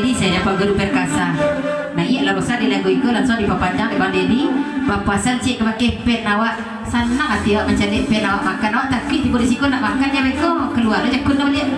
Dedi saya dapat guru perkasa. Nah iya lah Rosa di lagu itu langsung dipapanjang di Bang Dedi. Bapak Sancik pakai pen awak sana hati awak mencari pen awak makan awak tapi tiba di situ nak makan ya mereka keluar aja kun balik.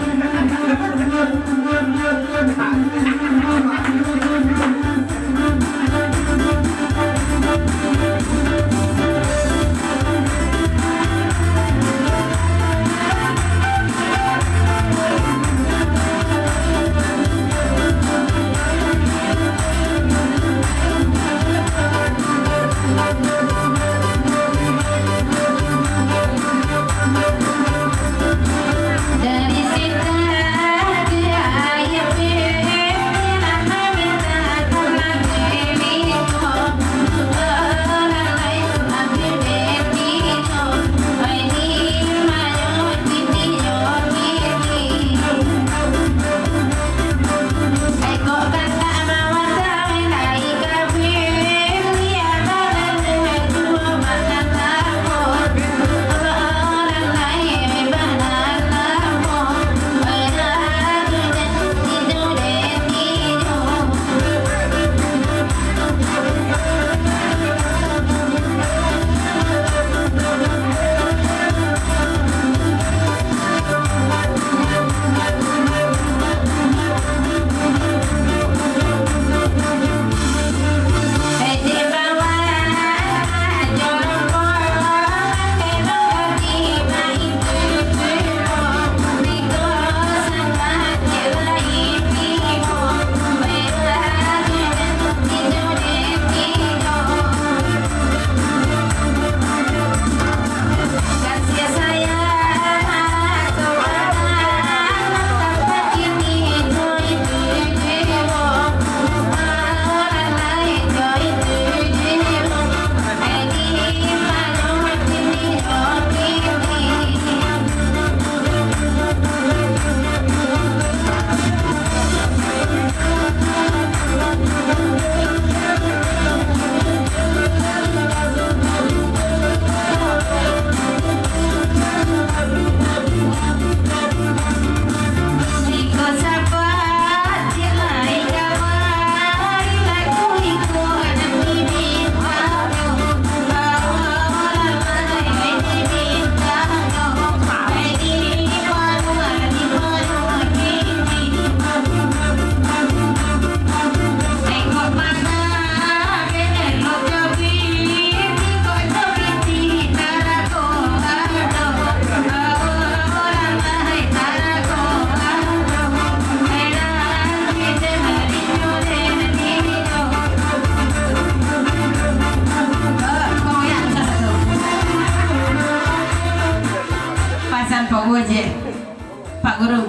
Pak Guru.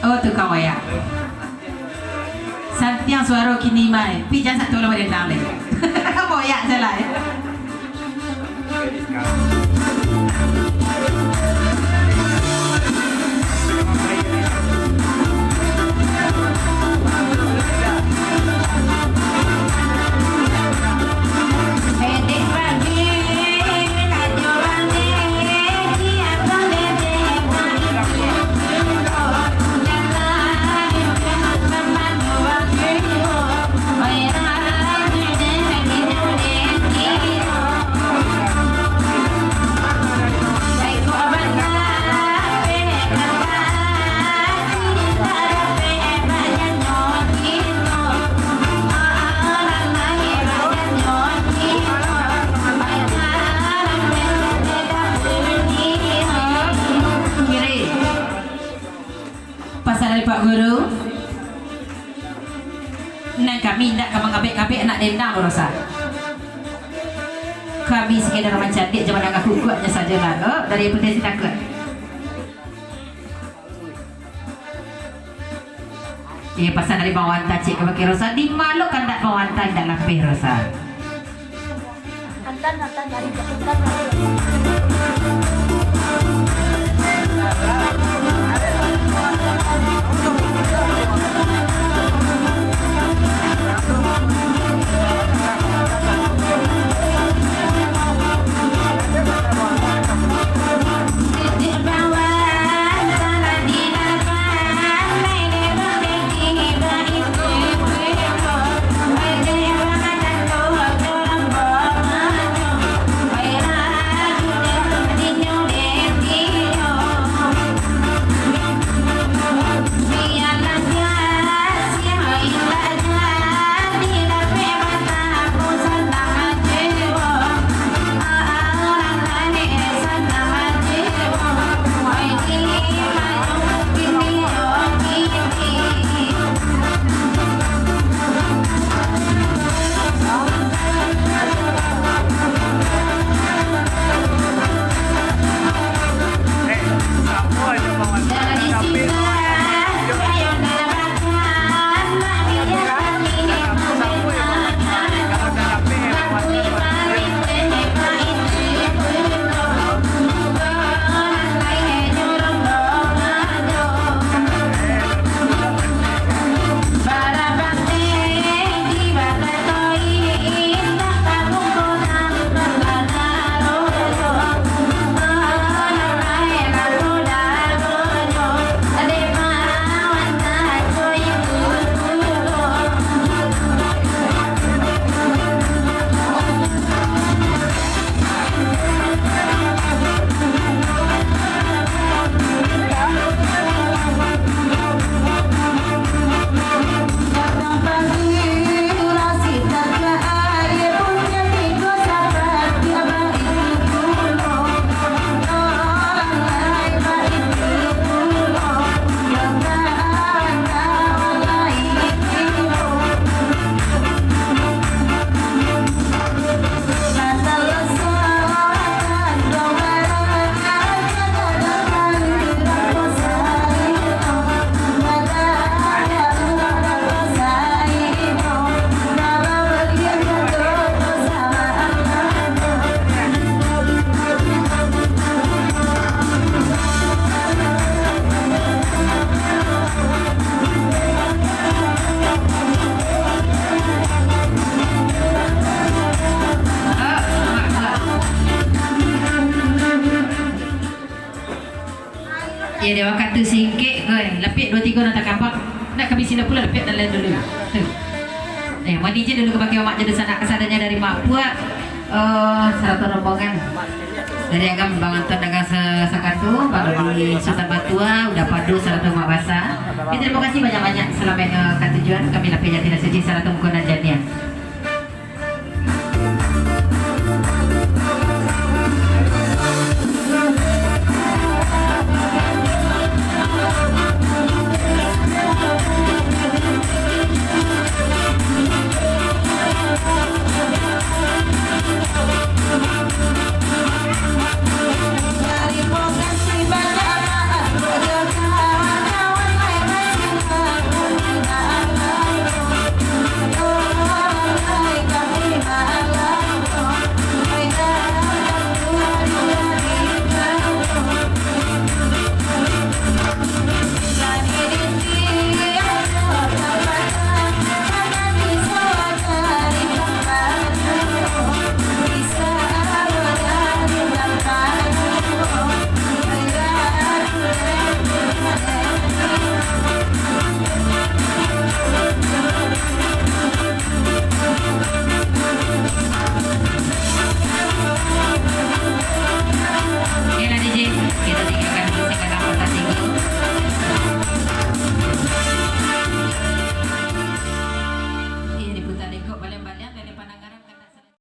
Oh tukang wayang. Santiang suara kini mai. Pi jangan satu lama dendang le. Boyak je lah. Pak Guru, nah kami tidak kabek-kabek anak dendang loh rasa. Kami sekedar mencantik zaman agak kuatnya saja lah. Dari potensi takut. Ya pasal dari bawah cik ke pakai rosa di malu kan tak bawah tak lapih rosa. Antan dari Jakarta. Ya dia makan tu singkit ke. Lepik 2-3 nak tak kapak. Nak kami sini pula lepik dan lain dulu. Tu. Mandi je dulu ke bagi mak jadi sanak kesadanya dari mak buat. Satu rombongan. Dari agam bangun tuan dengan sekatu baru di Sultan Batua udah padu satu mak basah. Terima kasih banyak-banyak selama ke tujuan kami lapik jati dan suci satu menggunakan jadinya.